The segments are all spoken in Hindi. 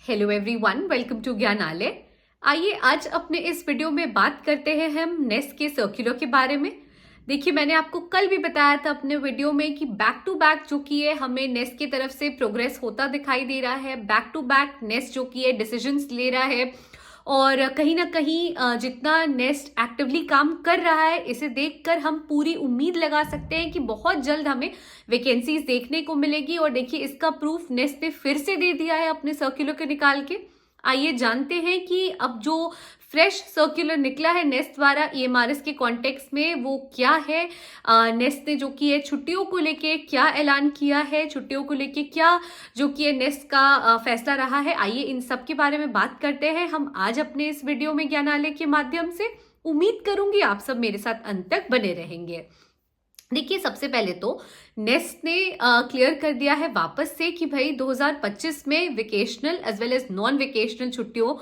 Hello everyone, welcome to Gyanalaya. आइए आज अपने इस वीडियो में बात करते हैं हम नेस्ट के सर्कुलर के बारे में। देखिए, मैंने आपको कल भी बताया था अपने वीडियो में कि बैक टू बैक जो कि है हमें नेस्ट की तरफ से प्रोग्रेस होता दिखाई दे रहा है। बैक टू बैक नेस्ट जो कि है डिसीजंस ले रहा है और कहीं ना कहीं जितना नेस्ट एक्टिवली काम कर रहा है, इसे देखकर हम पूरी उम्मीद लगा सकते हैं कि बहुत जल्द हमें वैकेंसीज देखने को मिलेगी। और देखिए, इसका प्रूफ नेस्ट ने फिर से दे दिया है अपने सर्कुलर के निकाल के। आइए जानते हैं कि अब जो फ्रेश सर्कुलर निकला है नेस्ट द्वारा ईएमआरएस के कॉन्टेक्स्ट में वो क्या है। नेस्ट ने जो कि है छुट्टियों को लेके क्या ऐलान किया है, छुट्टियों को लेके क्या जो कि है नेस्ट का फैसला रहा है। आइए इन सब के बारे में बात करते हैं हम आज अपने इस वीडियो में ज्ञानालय के माध्यम से। उम्मीद करूंगी आप सब मेरे साथ अंत तक बने रहेंगे। देखिए, सबसे पहले तो नेस्ट ने क्लियर कर दिया है वापस से कि भाई 2025 में vacational as well as non vacational छुट्टियों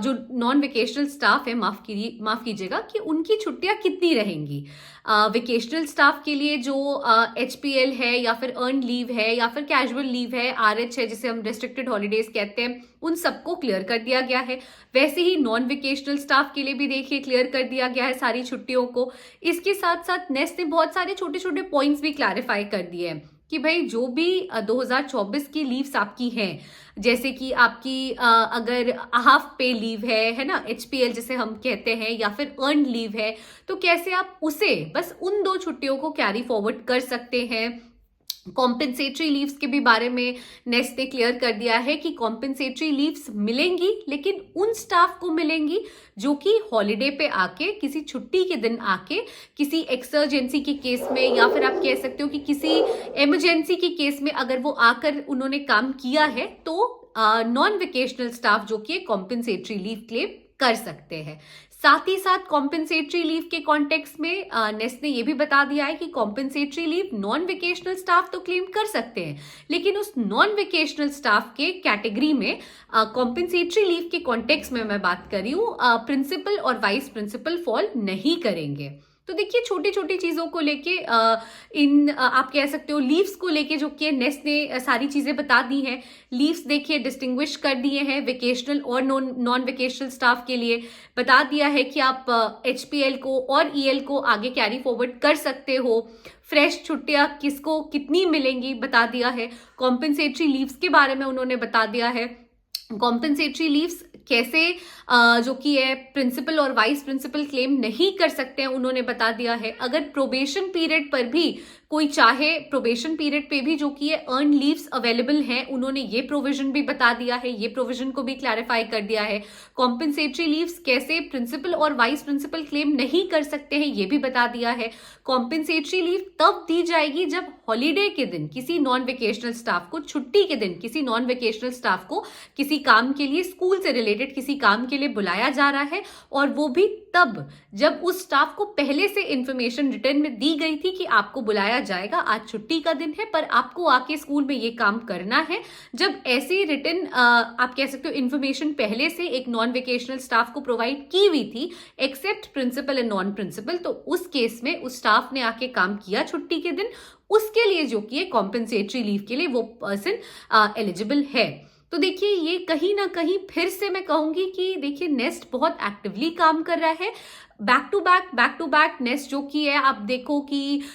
जो नॉन वेकेशनल स्टाफ है, माफ कीजिएगा, कि उनकी छुट्टियां कितनी रहेंगी। वेकेशनल स्टाफ के लिए जो HPL है या फिर अर्न लीव है या फिर कैजुअल लीव है, RH है जिसे हम रिस्ट्रिक्टेड हॉलीडेज कहते हैं, उन सबको क्लियर कर दिया गया है। वैसे ही नॉन वेकेशनल स्टाफ के लिए भी देखिए क्लियर कर दिया गया है सारी छुट्टियों को। इसके साथ साथ नेस्ट ने बहुत सारे छोटे छोटे पॉइंट्स भी क्लैरिफाई कर दिए हैं कि भाई जो भी 2024 की लीव्स आपकी हैं, जैसे कि आपकी अगर हाफ पे लीव है ना, HPL जिसे हम कहते हैं, या फिर अर्न लीव है, तो कैसे आप उसे बस उन 2 छुट्टियों को कैरी फॉरवर्ड कर सकते हैं। कॉम्पेंसेटरी लीव्स के भी बारे में नेस्ट ने क्लियर कर दिया है कि कॉम्पेंसेटरी लीव्स मिलेंगी, लेकिन उन स्टाफ को मिलेंगी जो कि हॉलीडे पे आके, किसी छुट्टी के दिन आके, किसी एक्सर्जेंसी के केस में या फिर आप कह सकते हो कि किसी इमरजेंसी के केस में अगर वो आकर उन्होंने काम किया है तो नॉन वेकेशनल स्टाफ जो कि कॉम्पेंसेटरी लीव क्लेम कर सकते हैं। साथ ही साथ कॉम्पेंसेटरी लीव के कॉन्टेक्स्ट में नेस्ट ने यह भी बता दिया है कि compensatory leave non vacational staff तो क्लेम कर सकते हैं, लेकिन उस नॉन वेकेशनल स्टाफ के कैटेगरी में कॉम्पेंसेटरी लीव के कॉन्टेक्स्ट में मैं बात कर रही हूँ, प्रिंसिपल और वाइस प्रिंसिपल फॉल नहीं करेंगे। तो देखिए, छोटी छोटी चीजों को लेके आप कह सकते हो लीव्स को लेके जो कि नेस्ट ने सारी चीजें बता दी हैं। लीव्स देखिए डिस्टिंग्विश कर दिए हैं वेकेशनल और नॉन वेकेशनल स्टाफ के लिए। बता दिया है कि आप HPL को और EL को आगे कैरी फॉरवर्ड कर सकते हो। फ्रेश छुट्टियां किसको कितनी मिलेंगी बता दिया है। कॉम्पेंसेटरी लीव्स के बारे में उन्होंने बता दिया है। कॉम्पेंसेटरी लीव्स कैसे जो कि है प्रिंसिपल और वाइस प्रिंसिपल क्लेम नहीं कर सकते हैं, उन्होंने बता दिया है। अगर प्रोबेशन पीरियड पर भी कोई चाहे, प्रोबेशन पीरियड पे भी जो कि है अर्न लीव्स अवेलेबल हैं, उन्होंने ये प्रोविजन भी बता दिया है, ये प्रोविजन को भी क्लैरिफाई कर दिया है। कॉम्पेंसेटरी लीव्स कैसे प्रिंसिपल और वाइस प्रिंसिपल क्लेम नहीं कर सकते हैं, ये भी बता दिया है। कॉम्पेंसेटरी लीव तब दी जाएगी जब हॉलीडे के दिन किसी नॉन वेकेशनल स्टाफ को, छुट्टी के दिन किसी नॉन वेकेशनल स्टाफ को किसी काम के लिए, स्कूल से रिलेटेड किसी काम के लिए बुलाया जा रहा है, और वो भी तब जब उस स्टाफ को पहले से इंफॉर्मेशन रिटर्न में दी गई थी कि आपको बुलाया जाएगा, आज छुट्टी का दिन है पर आपको आके स्कूल में ये काम करना है। जब ऐसी रिटर्न आप कह सकते हो इंफॉर्मेशन पहले से एक नॉन वेकेशनल स्टाफ को प्रोवाइड की हुई थी, except principal and non principal, तो उस केस में उस स्टाफ ने आके काम किया छुट्टी के दिन, उसके लिए जो कि कॉम्पेंसेटरी लीव के लिए वो पर्सन एलिजिबल है। तो देखिए, ये कहीं ना कहीं फिर से मैं कहूंगी कि देखिए नेस्ट बहुत एक्टिवली काम कर रहा है। बैक टू बैक नेस्ट जो कि है, आप देखो कि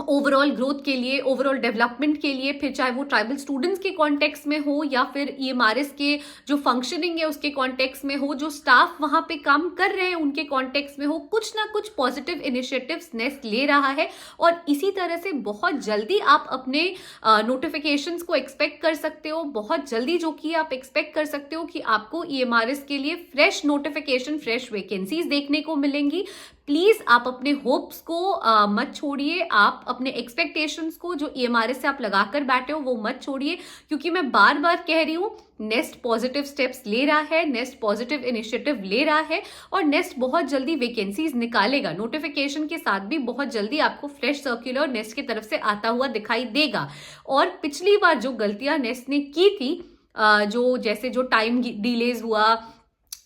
ओवरऑल ग्रोथ के लिए, ओवरऑल डेवलपमेंट के लिए, फिर चाहे वो ट्राइबल स्टूडेंट्स के कॉन्टेक्स्ट में हो या फिर ईएमआरएस के जो फंक्शनिंग है उसके कॉन्टेक्स्ट में हो, जो स्टाफ वहां पे काम कर रहे हैं उनके कॉन्टेक्स्ट में हो, कुछ ना कुछ पॉजिटिव इनिशिएटिव्स नेस्ट ले रहा है। और इसी तरह से बहुत जल्दी आप अपने नोटिफिकेशंस को एक्सपेक्ट कर सकते हो। बहुत जल्दी जो कि आप एक्सपेक्ट कर सकते हो कि आपको ईएमआरएस के लिए फ्रेश नोटिफिकेशन, फ्रेश वैकेंसीज देखने को मिलेंगी। प्लीज आप अपने होप्स को मत छोड़िए, आप अपने एक्सपेक्टेशंस को जो ईएमआरएस से आप लगाकर बैठे हो वो मत छोड़िए, क्योंकि मैं बार बार कह रही हूँ नेस्ट पॉजिटिव स्टेप्स ले रहा है, नेस्ट पॉजिटिव इनिशिएटिव ले रहा है और नेस्ट बहुत जल्दी वैकेंसीज निकालेगा। नोटिफिकेशन के साथ भी बहुत जल्दी आपको फ्रेश सर्कुलर नेस्ट की तरफ से आता हुआ दिखाई देगा। और पिछली बार जो गलतियां नेस्ट ने की थी, जो जैसे जो टाइम डिलेज हुआ,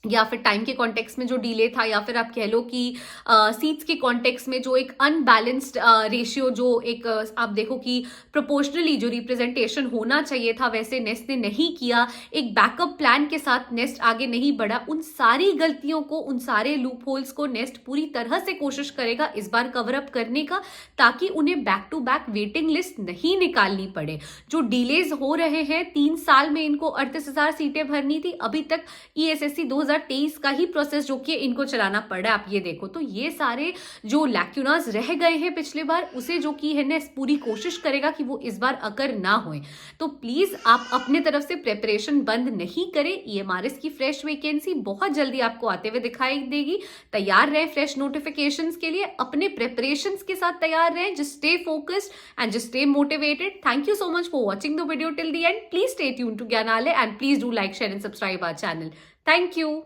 या फिर टाइम के कॉन्टेक्स्ट में जो डिले था, या फिर आप कह लो कि सीट्स के कॉन्टेक्स्ट में जो एक अनबैलेंस्ड रेशियो, जो एक आप देखो कि प्रोपोर्शनली जो रिप्रेजेंटेशन होना चाहिए था वैसे नेस्ट ने नहीं किया, एक बैकअप प्लान के साथ नेस्ट आगे नहीं बढ़ा, उन सारी गलतियों को, उन सारे लूप होल्स को नेस्ट पूरी तरह से कोशिश करेगा इस बार कवर अप करने का, ताकि उन्हें back to back waiting list नहीं निकालनी पड़े। जो डिलेज हो रहे हैं, 3 साल में इनको 38,000 सीटें भरनी थी, अभी तक ईएसएससी 2023 का ही प्रोसेस जो कि इनको चलाना पड़ा है। आप ये देखो, तो ये सारे जो लैक्यूनास रह गए हैं पिछले बार, उसे जो कि है नेस्ट पूरी कोशिश करेगा कि वो इस बार अकर ना होए। तो प्लीज आप अपने तरफ से प्रिपरेशन बंद नहीं करें। ईएमआरएस की फ्रेश वैकेंसी बहुत जल्दी आपको आते हुए दिखाई देगी। तैयार रहें फ्रेश नोटिफिकेशंस के लिए, अपने प्रिपरेशंस के साथ तैयार रहें। Just stay focused and just stay motivated. Thank you so much for watching the video till the end. Please stay tuned to Gyanalaya and please do like, share and subscribe our channel. Thank you.